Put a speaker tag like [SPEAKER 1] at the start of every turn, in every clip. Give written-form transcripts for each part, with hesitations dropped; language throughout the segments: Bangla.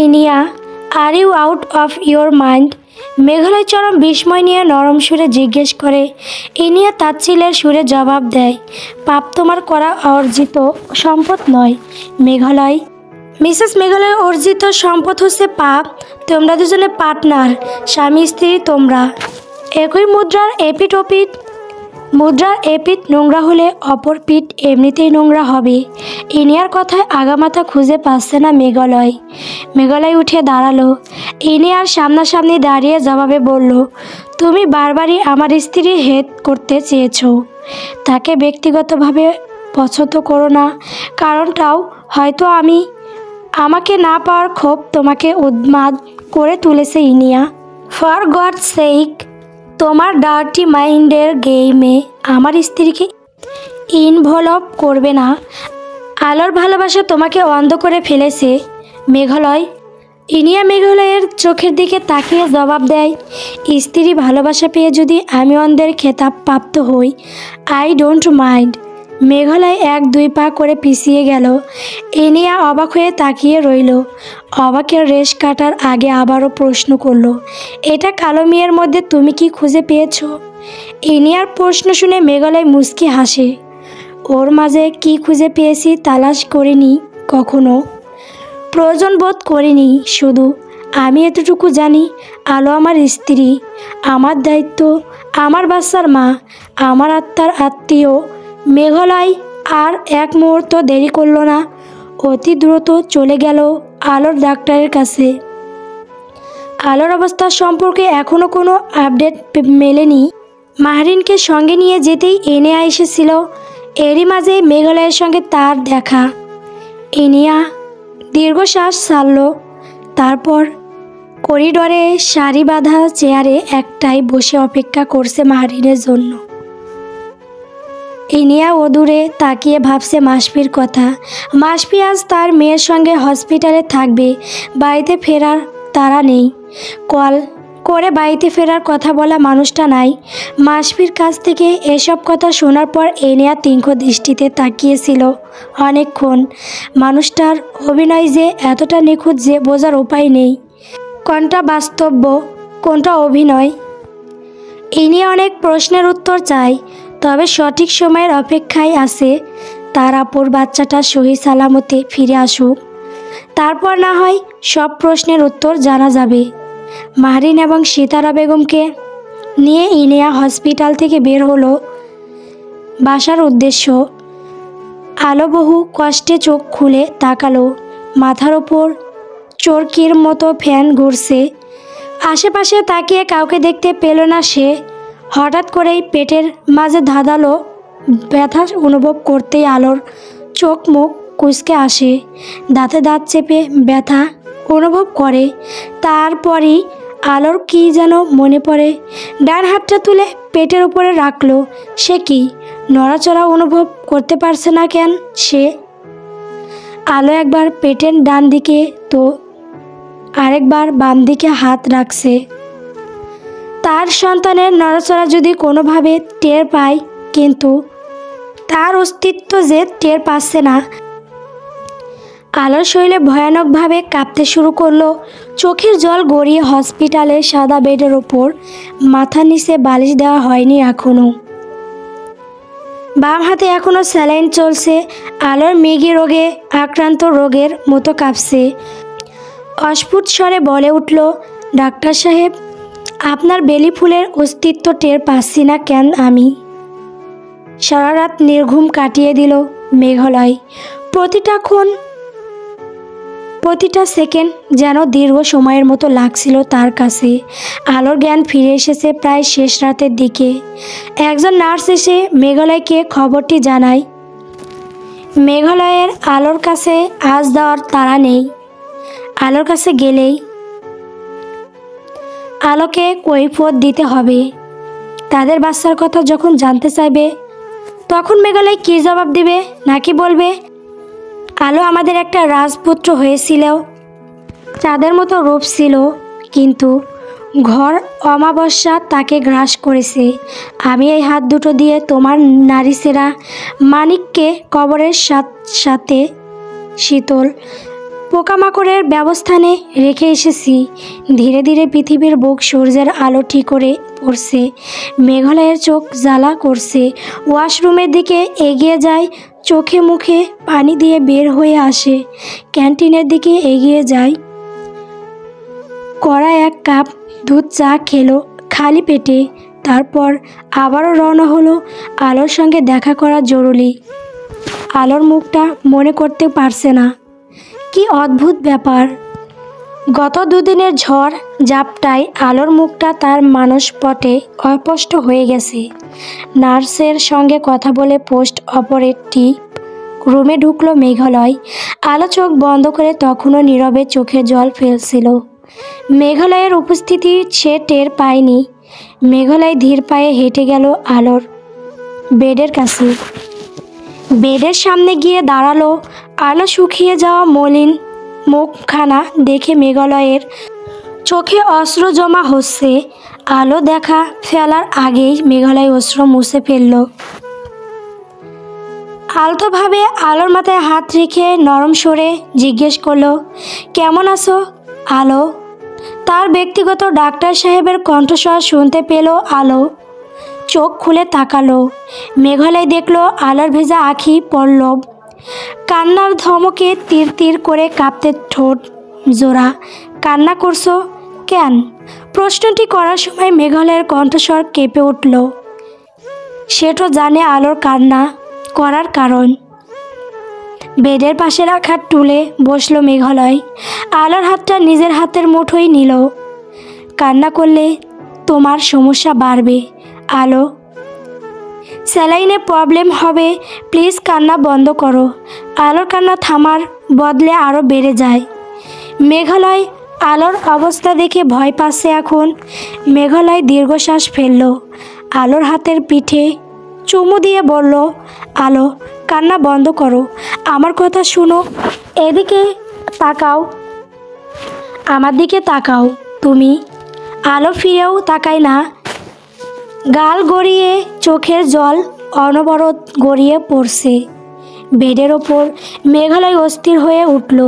[SPEAKER 1] Iniya, are you out of your mind? Meghalaya চরম বিস্ময় নিয়ে নরম সুরে জিজ্ঞেস করে। ইনিয়া তাচ্ছিল্যের সুরে জবাব দেয়, পাপ তোমার করা অর্জিত সম্পদ নয় মেঘালয়। মিসেস মেঘালয়, অর্জিত সম্পদ হচ্ছে পাপ। তোমরা দুজনে পার্টনার, স্বামী স্ত্রী তোমরা। একই মুদ্রার এপিঠ নোংরা হলে অপর পিঠ এমনিতেই নোংরা হবে। ইনিয়ার কথায় আগামাথা খুঁজে পাচ্ছে না মেঘালয় উঠে দাঁড়ালো। ইনিয়ার সামনাসামনি দাঁড়িয়ে জবাবে বলল, তুমি বারবারই আমার স্ত্রী হেড করতে চেয়েছো। তাকে ব্যক্তিগতভাবে পছন্দ করো না, কারণটাও হয়তো আমাকে না পাওয়ার ক্ষোভ তোমাকে উন্মাদ করে তুলেছে ইনিয়া। ফর গডস সেক, তোমার ডার্টি মাইন্ডের গেমে আমার স্ত্রীকে ইনভলভ করবে না। আলোর ভালোবাসা তোমাকে অন্ধ করে ফেলেছে মেঘালয়। ইনিয়া মেঘালয়ের চোখের দিকে তাকিয়ে জবাব দেয়, স্ত্রী ভালোবাসা পেয়ে যদি আমি অন্ধের খেতাব প্রাপ্ত হই, আই ডোন্ট মাইন্ড। মেঘালয় 1-2 পা করে পিছিয়ে গেল। ইনিয়া অবাক হয়ে তাকিয়ে রইল। অবাকের রেশ কাটার আগে আবারও প্রশ্ন করল, এটা কালো মেয়ের মধ্যে তুমি কি খুঁজে পেয়েছো? ইনিয়ার প্রশ্ন শুনে মেঘালয় মুচকি হাসে। ওর মাঝে কি খুঁজে পেয়েছি তালাশ করিনি, কখনো প্রয়োজন বোধ করিনি। শুধু আমি এতটুকু জানি, আলো আমার স্ত্রী, আমার দায়িত্ব, আমার বাচ্চার মা, আমার আত্মার আত্মীয়। মেঘালয় আর এক মুহূর্ত দেরি করল না, অতি দ্রুত চলে গেল আলোর ডাক্তারের কাছে। আলোর অবস্থা সম্পর্কে এখনও কোনো আপডেট মেলেনি। মাহরিনকে সঙ্গে নিয়ে যেতেই ইনিয়া এসেছিল। এরই মাঝে মেঘালয়ের সঙ্গে তার দেখা। ইনিয়া দীর্ঘশ্বাস ছাড়ল। তারপর করিডোরে সারি বাঁধা চেয়ারে একটাই বসে অপেক্ষা করছে মাহরিনের জন্য। ইনিয়া অদূরে তাকিয়ে ভাবছে মাসফির কথা। মাসফি আজ তার মেয়ের সঙ্গে হসপিটালে থাকবে, বাড়িতে ফেরার তাড়া নেই। কল করে বাড়িতে ফেরার কথা বলা মানুষটা নাই। মাসফির কাছ থেকে এসব কথা শোনার পর ইনিয়া তীক্ষ্ণ দৃষ্টিতে তাকিয়েছিল অনেকক্ষণ। মানুষটার অভিনয় যে এতটা নিখুঁত যে বোঝার উপায় নেই কোনটা বাস্তব কোনটা অভিনয়। ইনিয়া অনেক প্রশ্নের উত্তর চায়, তবে সঠিক সময়ের অপেক্ষায় আছে। তার আপুর বাচ্চাটা সহি সালামতে ফিরে আসুক, তারপর না হয় সব প্রশ্নের উত্তর জানা যাবে। মাহরিন এবং সিতারা বেগমকে নিয়ে ইনিয়া হসপিটাল থেকে বের হলো বাসার উদ্দেশ্য। আলো বহু কষ্টে চোখ খুলে তাকালো। মাথার ওপর চরকির মতো ফ্যান ঘুরছে। আশেপাশে তাকিয়ে কাউকে দেখতে পেল না সে। হঠাৎ করেই পেটের মাঝে ধাঁধালো ব্যথা অনুভব করতেই আলোর চোখ মুখ কুঁচকে আসে। দাঁতে দাঁত চেপে ব্যথা অনুভব করে। তারপরই আলোর কি যেন মনে পড়ে। ডান হাতটা তুলে পেটের উপরে রাখলো। সে কি নড়াচড়া অনুভব করতে পারছে না কেন সে? আলো একবার পেটের ডান দিকে তো আরেকবার বাম দিকে হাত রাখছে। তার সন্তানের নড়াচড়া যদি কোনোভাবে টের পায়, কিন্তু তার অস্তিত্ব যে টের পাচ্ছে না। আলোর শরীরে ভয়ানকভাবে কাঁপতে শুরু করলো। চোখের জল গড়িয়ে হসপিটালের সাদা বেডের ওপর মাথার নিচে বালিশ দেওয়া হয়নি এখনও। বাম হাতে এখনও স্যালাইন চলছে। আলোর মৃগী রোগে আক্রান্ত রোগের মতো কাঁপছে। অস্ফুট স্বরে বলে উঠল, ডাক্তার সাহেব, আপনার বেলি ফুলের অস্তিত্ব টের পাচ্ছি না কেন আমি? সারা রাত নির্ঘুম কাটিয়ে দিল মেঘালয়। প্রতিটা সেকেন্ড যেন দীর্ঘ সময়ের মতো লাগছিল তার কাছে। আলোর জ্ঞান ফিরে এসেছে প্রায় শেষ রাতের দিকে। একজন নার্স এসে মেঘালয়কে খবরটি জানায়। মেঘালয়ের আলোর কাছে আজ দেওয়ার তাড়া নেই। আলোর কাছে গেলেই আলোকে কৈফিয়ত দিতে হবে। তাদের বাচ্চার কথা যখন জানতে চাইবে, তখন মেঘালয় কী জবাব দিবে? নাকি বলবে, আলো আমাদের একটা রাজপুত্র হয়েছিল, চাঁদের মতো রূপ ছিল, কিন্তু ঘর অমাবস্যা তাকে গ্রাস করেছে। আমি এই হাত দুটো দিয়ে তোমার নারীসেরা মানিককে কবরের সাথে শীতল পোকামাকড়ের ব্যবস্থানে রেখে এসেছি। ধীরে ধীরে পৃথিবীর বুক সূর্যের আলো ঠিক করে পড়ছে। মেঘালয়ের চোখ জ্বালা করছে। ওয়াশরুমের দিকে এগিয়ে যায়, চোখে মুখে পানি দিয়ে বের হয়ে আসে। ক্যান্টিনের দিকে এগিয়ে যায়, কড়া এক কাপ দুধ চা খেলো খালি পেটে। তারপর আবারও রওনা হলো। আলোর সঙ্গে দেখা করা জরুরি। আলোর মুখটা মনে করতে পারছে না। কি অদ্ভুত ব্যাপার! গত দুদিনের ঝড় ঝাপটায় আলোর মুখটা তার মানসপটে অস্পষ্ট হয়ে গেছে। নার্সের সঙ্গে কথা বলে পোস্ট অপারেটিভ রুমে ঢুকলো মেঘালয়। আলো চোখ বন্ধ করে তখনও নীরবে চোখে জল ফেলছিল। মেঘালয়ের উপস্থিতি সে টের পায়নি। মেঘালয় ধীর পায়ে হেঁটে গেল আলোর বেডের কাছে। বেডের সামনে গিয়ে দাঁড়ালো। আলো শুকিয়ে যাওয়া মলিন মুখখানা দেখে মেঘালয়ের চোখে অশ্রু জমা হচ্ছে। আলো দেখা ফেলার আগেই মেঘালয় অশ্রু মুছে ফেলল। আলতোভাবে আলোর মাথায় হাত রেখে নরম স্বরে জিজ্ঞেস করলো, কেমন আছো আলো? তার ব্যক্তিগত ডাক্তার সাহেবের কণ্ঠস্বর শুনতে পেল আলো। চোখ খুলে তাকালো। মেঘালয় দেখলো আলোর ভেজা আঁখি পল্লব। কান্নার ধমকে তীর তীর করে কাঁপতে ঠোঁট জোড়া। কান্না করছো কেন? প্রশ্নটি করার সময় মেঘালয়ের কণ্ঠস্বর কেঁপে উঠল। সে তো জানে আলোর কান্না করার কারণ। বেডের পাশে রাখা টুলে বসলো মেঘালয়। আলোর হাতটা নিজের হাতের মুঠোয় নিল। কান্না করলে তোমার সমস্যা বাড়বে আলো, স্যালাইনে প্রবলেম হবে, প্লিজ কান্না বন্ধ করো। আলোর কান্না থামার বদলে আরও বেড়ে যায়। মেঘালয় আলোর অবস্থা দেখে ভয় পাচ্ছে এখন। মেঘালয় দীর্ঘশ্বাস ফেলল। আলোর হাতের পিঠে চুমু দিয়ে বলল, আলো কান্না বন্ধ করো, আমার কথা শুনো, এদিকে তাকাও, আমার দিকে তাকাও। তুমি? আলো ফিরেও তাকায় না। গাল গড়িয়ে চোখের জল অনবরত গড়িয়ে পড়ছে। বেডের ওপর মেঘালয় অস্থির হয়ে উঠল।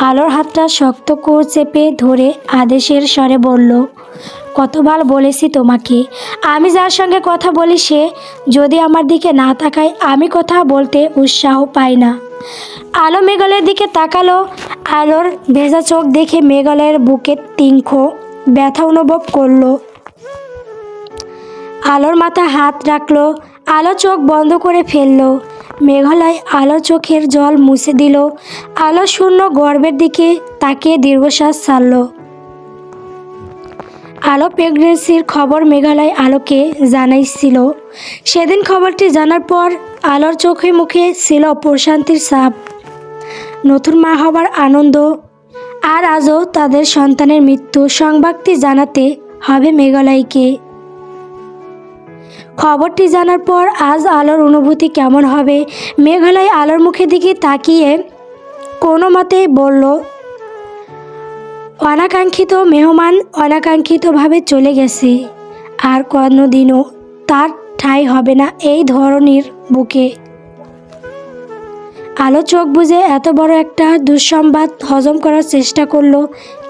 [SPEAKER 1] আলোর হাতটা শক্ত করে চেপে ধরে আদেশের স্বরে বলল, কতবার বলেছি তোমাকে, আমি যার সঙ্গে কথা বলি সে যদি আমার দিকে না তাকায় আমি কথা বলতে উৎসাহ পাই না। আলো মেঘালয়ের দিকে তাকালো। আলোর ভেজা চোখ দেখে মেঘালয়ের বুকে তীক্ষ্ণ ব্যথা অনুভব করলো। আলোর মাথা হাত রাখলো। আলো চোখ বন্ধ করে ফেললো। মেঘালয় আলোর চোখের জল মুছে দিল। আলো শূন্য গর্ভের দিকে তাকিয়ে দীর্ঘশ্বাস ছাড়ল। আলো প্রেগনেন্সির খবর মেঘালয় আলোকে জানাইছিল। সেদিন খবরটি জানার পর আলোর চোখে মুখে ছিল প্রশান্তির ছাপ, নতুন মা হবার আনন্দ। আর আজও তাদের সন্তানের মৃত্যু সংবাদটি জানাতে হবে মেঘালয়কে। খবরটি জানার পর আজ আলোর অনুভূতি কেমন হবে? মেঘালয় আলোর মুখের দিকে তাকিয়ে কোনো মতে বলল, অনাকাঙ্ক্ষিত মেহমান অনাকাঙ্ক্ষিতভাবে চলে গেছে, আর কোনোদিনও তার ঠাঁই হবে না এই ধরনের বুকে। আলো চোখ বুজে এত বড় একটা দুঃসংবাদ হজম করার চেষ্টা করলো,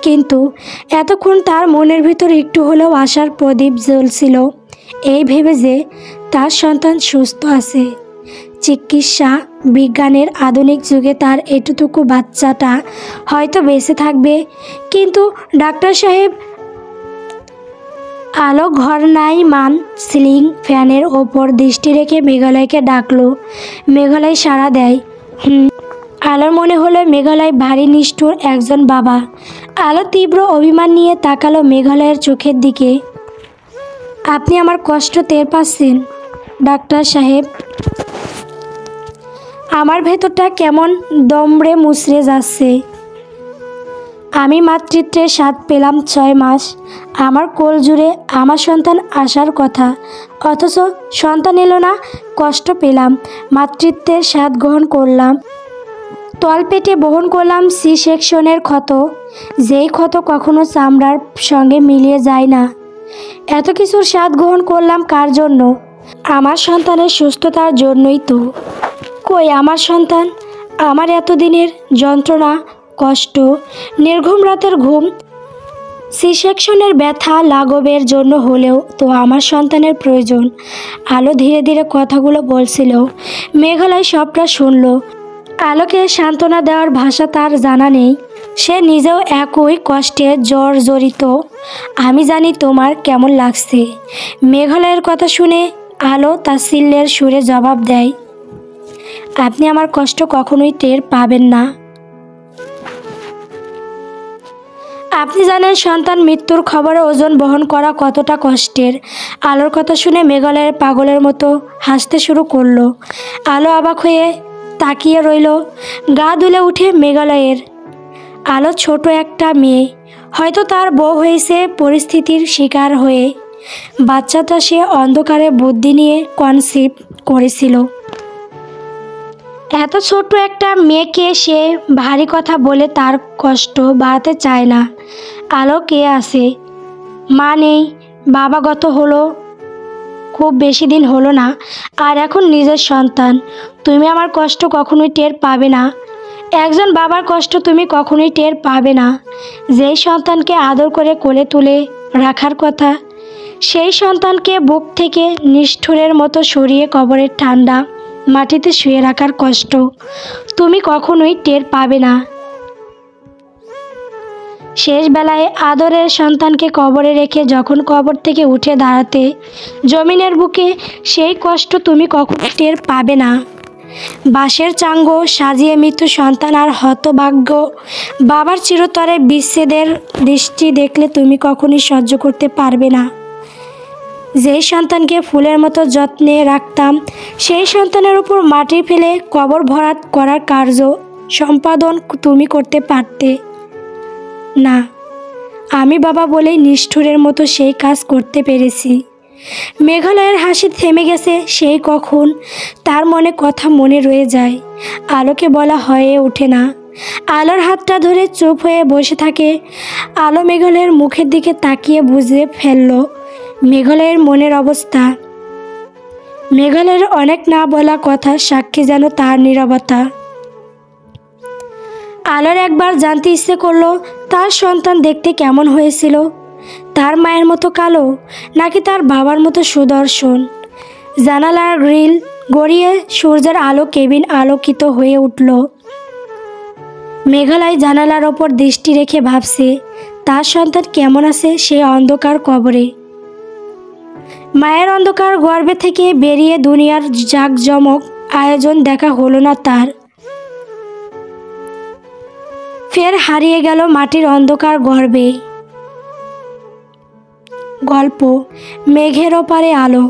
[SPEAKER 1] কিন্তু এতক্ষণ তার মনের ভিতর একটু হলেও আশার প্রদীপ জ্বলছিল। এই ভেবে যে তার সন্তান সুস্থ আছে। চিকিৎসা বিজ্ঞানের আধুনিক যুগে তার এতটুকু বাচ্চাটা হয়তো বেঁচে থাকবে। কিন্তু ডাক্তার সাহেব আলো ঘর নাই মান সিলিং ফ্যানের ওপর দৃষ্টি রেখে মেঘালয়কে ডাকলো। মেঘালয় সাড়া দেয়, আলোর মনে হলো মেঘালয় ভারী নিষ্ঠুর একজন বাবা। আলো তীব্র অভিমান নিয়ে তাকালো মেঘালয়ের চোখের দিকে। আপনি আমার কষ্ট টের পাচ্ছেন ডাক্তার সাহেব? আমার ভেতরটা কেমন দমড়ে মুচড়ে যাচ্ছে। আমি মাতৃত্বের স্বাদ পেলাম 6 মাস। আমার কোল জুড়ে আমার সন্তান আসার কথা, অথচ সন্তান এলো না। কষ্ট পেলাম, মাতৃত্বের স্বাদ গ্রহণ করলাম, তলপেটে বহন করলাম সি সেকশনের ক্ষত, যেই ক্ষত কখনো চামড়ার সঙ্গে মিলিয়ে যায় না। এত কিছুর স্বাদ গ্রহণ করলাম কার জন্য? আমার সন্তানের সুস্থতার জন্যই তো। কই আমার সন্তান? আমার এতদিনের যন্ত্রণা কষ্ট, নির্ঘুম রাতের ঘুম, সি সেকশনের ব্যথা লাঘবের জন্য হলেও তো আমার সন্তানের প্রয়োজন। আলো ধীরে ধীরে কথাগুলো বলছিল। মেঘালয় সবটা শুনল। আলোকে সান্ত্বনা দেওয়ার ভাষা তার জানা নেই। সে নিজেও একই কষ্টে জর্জরিত। আমি জানি তোমার কেমন লাগছে। মেঘালয়ের কথা শুনে আলো তাচ্ছিল্যের সুরে জবাব দেয়, আপনি আমার কষ্ট কখনোই টের পাবেন না। আপনি জানেন সন্তান মৃত্যুর খবরে ওজন বহন করা কতটা কষ্টের। আলোর কথা শুনে মেঘালয়ের পাগলের মতো হাসতে শুরু করলো। আলো অবাক হয়ে তাকিয়ে রইল। গা দুলে উঠে মেঘালয়ের। আলো ছোট একটা মেয়ে, হয়তো তার বউ হয়েছে পরিস্থিতির শিকার হয়ে। বাচ্চাটা সে অন্ধকারে বুদ্ধি নিয়ে কনসিভ করেছিল। এত ছোট্ট একটা মেয়েকে সে ভারী কথা বলে তার কষ্ট বাড়াতে চায় না। আলো কে আছে, মা নেই, বাবা গত হলো, খুব বেশি দিন হলো না, আর এখন নিজের সন্তান। তুমি আমার কষ্ট কখনোই টের পাবে না। একজন বাবার কষ্ট তুমি কখনোই টের পাবে না। যেই সন্তানকে আদর করে কোলে তুলে রাখার কথা, সেই সন্তানকে বুক থেকে নিষ্ঠুরের মতো সরিয়ে কবরের ঠান্ডা মাটিতে শুয়ে রাখার কষ্ট তুমি কখনোই টের পাবে না। শেষ বেলায় আদরের সন্তানকে কবরে রেখে যখন কবর থেকে উঠে দাঁড়াতে জমিনের বুকে, সেই কষ্ট তুমি কখনো টের পাবে না। বাঁশের চাঙ্গ সাজিয়ে মৃত্যু সন্তান আর হতভাগ্য বাবার চিরতরে বিচ্ছেদের দৃষ্টি দেখলে তুমি কখনোই সহ্য করতে পারবে না। যেই সন্তানকে ফুলের মতো যত্নে রাখতাম, সেই সন্তানের উপর মাটি ফেলে কবর ভরাট করার কার্য সম্পাদন তুমি করতে পারতে না। আমি বাবা বলেই নিষ্ঠুরের মতো সেই কাজ করতে পেরেছি। মেঘালয়ের হাসি থেমে গেছে সেই কখন। তার মনে কথা মনে রয়ে যায়, আলোকে বলা হয়ে ওঠে না। আলোর হাতটা ধরে চুপ হয়ে বসে থাকে। আলো মেঘালয়ের মুখের দিকে তাকিয়ে বুঝে ফেলল মেঘালয়ের মনের অবস্থা। মেঘালয়ের অনেক না বলা কথা সাক্ষী যেন তার নীরবতা। আলোর একবার জানতে ইচ্ছে করলো তার সন্তান দেখতে কেমন হয়েছিল। তার মায়ের মতো কালো, নাকি তার বাবার মতো সুদর্শন। জানালার গ্রিল গড়িয়ে সূর্যের আলো কেবিন আলোকিত হয়ে উঠল। মেঘালয় জানালার ওপর দৃষ্টি রেখে ভাবছে তার সন্তান কেমন আছে সেই অন্ধকার কবরে। মায়ের অন্ধকার গর্ভে থেকে বেরিয়ে দুনিয়ার জাঁকজমক আয়োজন দেখা হলো না তার। ফের হারিয়ে গেল মাটির অন্ধকার গর্ভে। গল্প মেঘের ওপারে আলো।